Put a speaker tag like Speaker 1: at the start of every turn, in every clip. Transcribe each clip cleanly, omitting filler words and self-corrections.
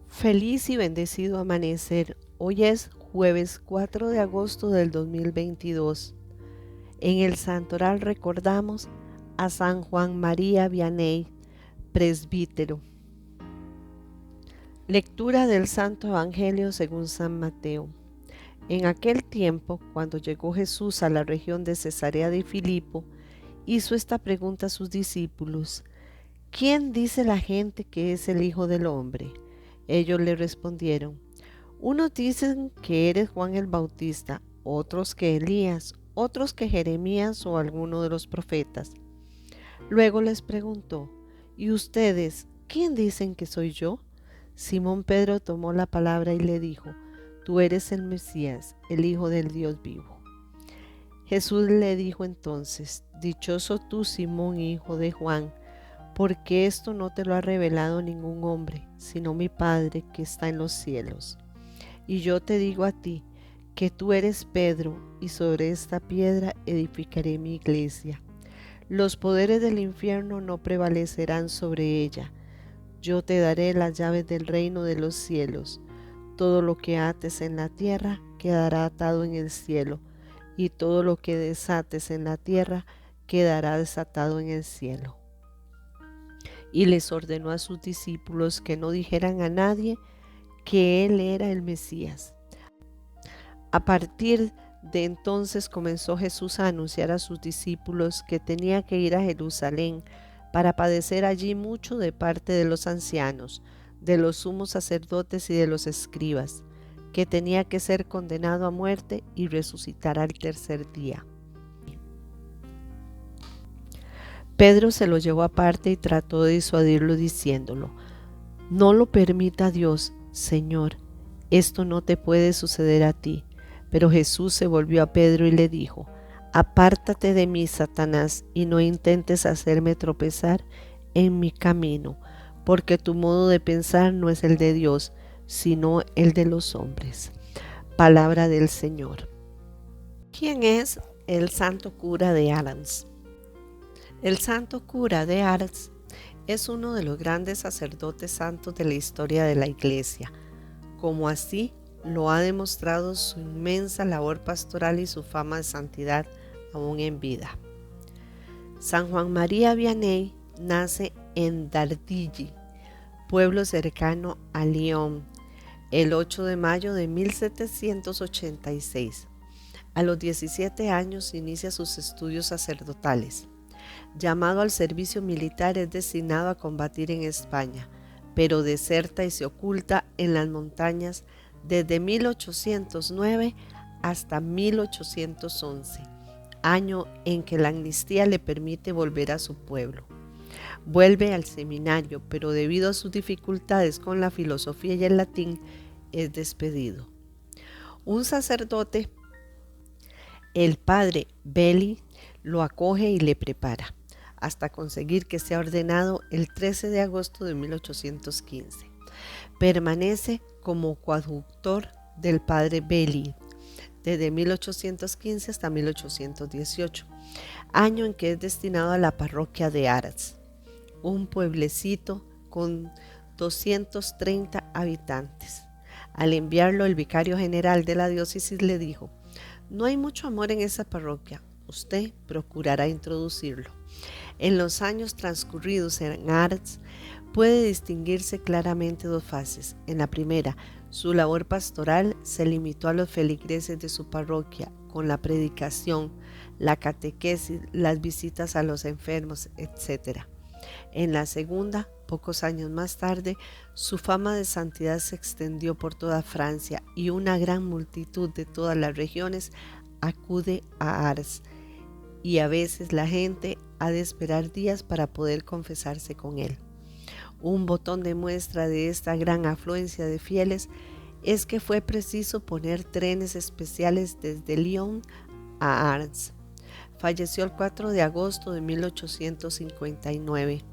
Speaker 1: Feliz y bendecido amanecer. Hoy es jueves 4 de agosto del 2022. En el santoral recordamos a San Juan María Vianney, presbítero. Lectura del Santo Evangelio según San Mateo. En aquel tiempo, cuando llegó Jesús a la región de Cesarea de Filipo, hizo esta pregunta a sus discípulos: ¿Quién dice la gente que es el Hijo del Hombre? Ellos le respondieron: unos dicen que eres Juan el Bautista, otros que Elías, otros que Jeremías o alguno de los profetas. Luego les preguntó: ¿y ustedes quién dicen que soy yo? Simón Pedro tomó la palabra y le dijo: tú eres el Mesías, el Hijo del Dios vivo. Jesús le dijo entonces: dichoso tú, Simón, hijo de Juan, porque esto no te lo ha revelado ningún hombre, sino mi Padre que está en los cielos. Y yo te digo a ti, que tú eres Pedro, y sobre esta piedra edificaré mi iglesia. Los poderes del infierno no prevalecerán sobre ella. Yo te daré las llaves del reino de los cielos. Todo lo que ates en la tierra quedará atado en el cielo, y todo lo que desates en la tierra quedará desatado en el cielo. Y les ordenó a sus discípulos que no dijeran a nadie que él era el Mesías. A partir de entonces comenzó Jesús a anunciar a sus discípulos que tenía que ir a Jerusalén para padecer allí mucho de parte de los ancianos, de los sumos sacerdotes y de los escribas, que tenía que ser condenado a muerte y resucitar al tercer día. Pedro se lo llevó aparte y trató de disuadirlo diciéndolo: no lo permita Dios, Señor, esto no te puede suceder a ti. Pero Jesús se volvió a Pedro y le dijo: apártate de mí, Satanás, y no intentes hacerme tropezar en mi camino, porque tu modo de pensar no es el de Dios, sino el de los hombres. Palabra del Señor. ¿Quién es el santo cura de Ars? El santo cura de Ars es uno de los grandes sacerdotes santos de la historia de la Iglesia, como así lo ha demostrado su inmensa labor pastoral y su fama de santidad aún en vida. San Juan María Vianney nace en Dardilly, pueblo cercano a Lyon, el 8 de mayo de 1786. A los 17 años inicia sus estudios sacerdotales. Llamado al servicio militar, es destinado a combatir en España, pero deserta y se oculta en las montañas desde 1809 hasta 1811, año en que la amnistía le permite volver a su pueblo. Vuelve al seminario, pero debido a sus dificultades con la filosofía y el latín, es despedido. Un sacerdote, el padre Belli, lo acoge y le prepara, hasta conseguir que sea ordenado el 13 de agosto de 1815. Permanece como coadjutor del padre Belli desde 1815 hasta 1818, año en que es destinado a la parroquia de Ars, un pueblecito con 230 habitantes. Al enviarlo, el vicario general de la diócesis le dijo: no hay mucho amor en esa parroquia, usted procurará introducirlo. En los años transcurridos en Ars puede distinguirse claramente dos fases. En la primera, su labor pastoral se limitó a los feligreses de su parroquia con la predicación, la catequesis, las visitas a los enfermos, etc. En la segunda, pocos años más tarde, su fama de santidad se extendió por toda Francia y una gran multitud de todas las regiones acude a Ars, y a veces la gente ha de esperar días para poder confesarse con él. Un botón de muestra de esta gran afluencia de fieles es que fue preciso poner trenes especiales desde Lyon a Ars. Falleció el 4 de agosto de 1859,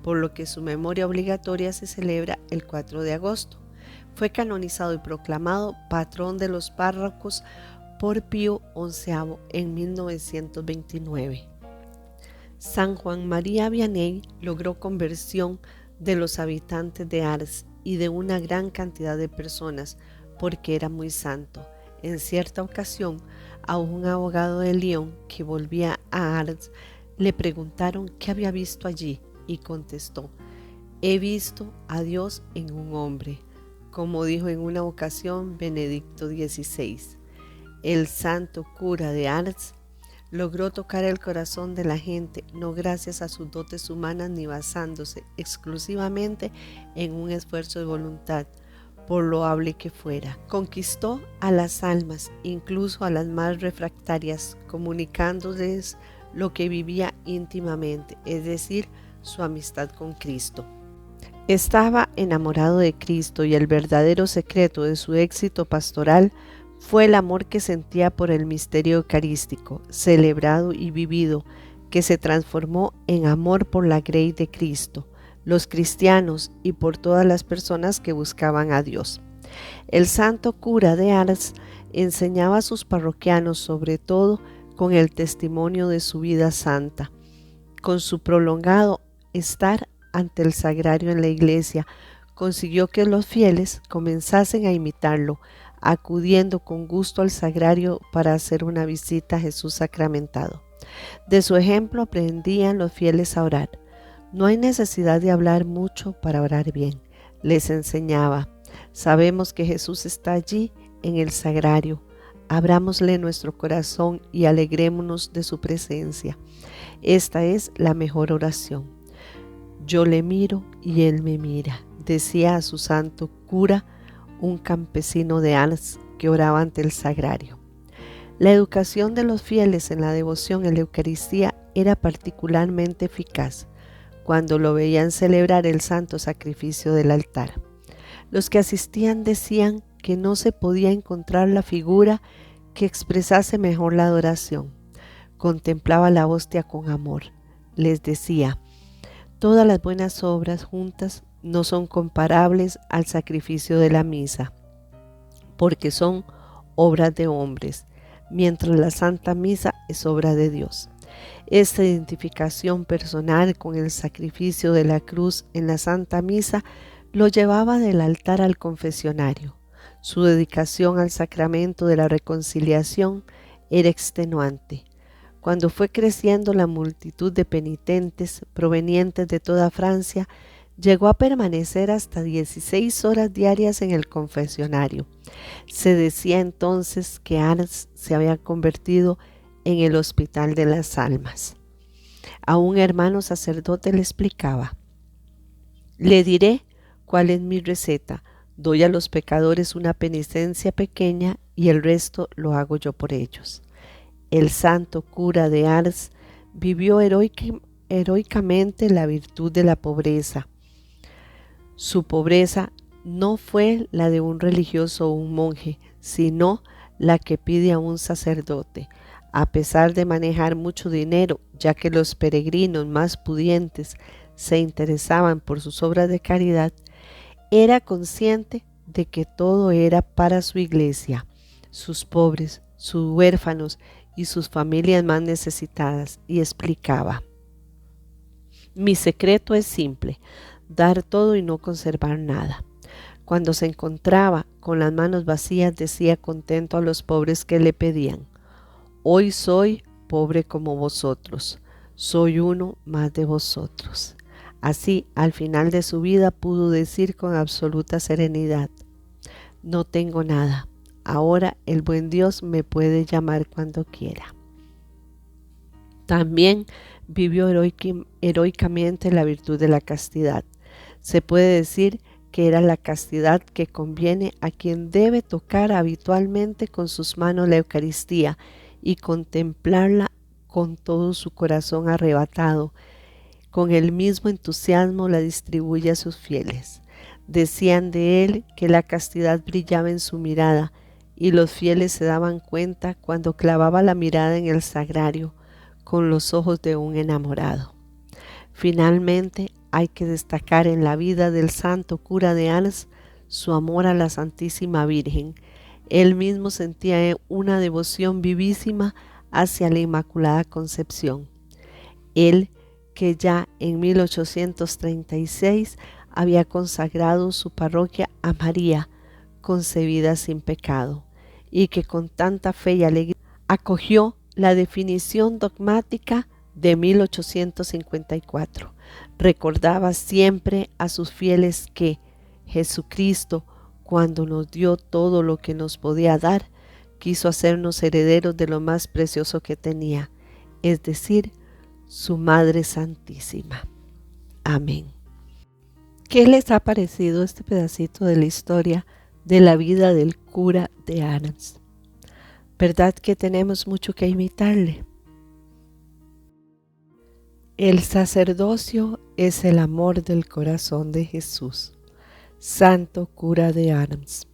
Speaker 1: por lo que su memoria obligatoria se celebra el 4 de agosto. Fue canonizado y proclamado patrón de los párrocos por Pío XI en 1929. San Juan María Vianney logró conversión de los habitantes de Ars y de una gran cantidad de personas, porque era muy santo. En cierta ocasión, a un abogado de Lyon que volvía a Ars le preguntaron qué había visto allí y contestó: he visto a Dios en un hombre, como dijo en una ocasión Benedicto XVI. El santo cura de Ars logró tocar el corazón de la gente, no gracias a sus dotes humanas ni basándose exclusivamente en un esfuerzo de voluntad, por loable que fuera. Conquistó a las almas, incluso a las más refractarias, comunicándoles lo que vivía íntimamente, es decir, su amistad con Cristo. Estaba enamorado de Cristo y el verdadero secreto de su éxito pastoral fue el amor que sentía por el misterio eucarístico, celebrado y vivido, que se transformó en amor por la grey de Cristo, los cristianos y por todas las personas que buscaban a Dios. El santo cura de Ars enseñaba a sus parroquianos sobre todo con el testimonio de su vida santa, con su prolongado estar ante el sagrario en la iglesia, consiguió que los fieles comenzasen a imitarlo, acudiendo con gusto al sagrario para hacer una visita a Jesús sacramentado. De su ejemplo aprendían los fieles a orar. No hay necesidad de hablar mucho para orar bien, les enseñaba. Sabemos que Jesús está allí en el sagrario. Abrámosle nuestro corazón y alegrémonos de su presencia. Esta es la mejor oración. Yo le miro y él me mira, decía a su santo cura, un campesino de Ars que oraba ante el sagrario. La educación de los fieles en la devoción en la Eucaristía era particularmente eficaz cuando lo veían celebrar el santo sacrificio del altar. Los que asistían decían que no se podía encontrar la figura que expresase mejor la adoración. Contemplaba la hostia con amor. Les decía: todas las buenas obras juntas no son comparables al sacrificio de la misa, porque son obras de hombres, mientras la Santa Misa es obra de Dios. Esta identificación personal con el sacrificio de la cruz en la Santa Misa lo llevaba del altar al confesionario. Su dedicación al sacramento de la reconciliación era extenuante. Cuando fue creciendo la multitud de penitentes provenientes de toda Francia, llegó a permanecer hasta 16 horas diarias en el confesionario. Se decía entonces que Ars se había convertido en el hospital de las almas. A un hermano sacerdote le explicaba: le diré cuál es mi receta. Doy a los pecadores una penitencia pequeña y el resto lo hago yo por ellos. El santo cura de Ars vivió heroicamente la virtud de la pobreza. Su pobreza no fue la de un religioso o un monje, sino la que pide a un sacerdote. A pesar de manejar mucho dinero, ya que los peregrinos más pudientes se interesaban por sus obras de caridad, era consciente de que todo era para su iglesia, sus pobres, sus huérfanos y sus familias más necesitadas, y explicaba: mi secreto es simple, dar todo y no conservar nada. Cuando se encontraba con las manos vacías, decía contento a los pobres que le pedían: hoy soy pobre como vosotros, soy uno más de vosotros. Así, al final de su vida pudo decir con absoluta serenidad: no tengo nada, ahora el buen Dios me puede llamar cuando quiera. También vivió heroicamente la virtud de la castidad. Se puede decir que era la castidad que conviene a quien debe tocar habitualmente con sus manos la Eucaristía y contemplarla con todo su corazón arrebatado. Con el mismo entusiasmo la distribuye a sus fieles. Decían de él que la castidad brillaba en su mirada, y los fieles se daban cuenta cuando clavaba la mirada en el sagrario con los ojos de un enamorado. Finalmente, hay que destacar en la vida del santo cura de Ars su amor a la Santísima Virgen. Él mismo sentía una devoción vivísima hacia la Inmaculada Concepción. Él, que ya en 1836 había consagrado su parroquia a María, concebida sin pecado, y que con tanta fe y alegría acogió la definición dogmática de 1854. Recordaba siempre a sus fieles que Jesucristo, cuando nos dio todo lo que nos podía dar, quiso hacernos herederos de lo más precioso que tenía, es decir, su Madre Santísima. Amén. ¿Qué les ha parecido este pedacito de la historia de la vida del cura de Adams? ¿Verdad que tenemos mucho que imitarle? El sacerdocio es el amor del corazón de Jesús. Santo cura de Adams.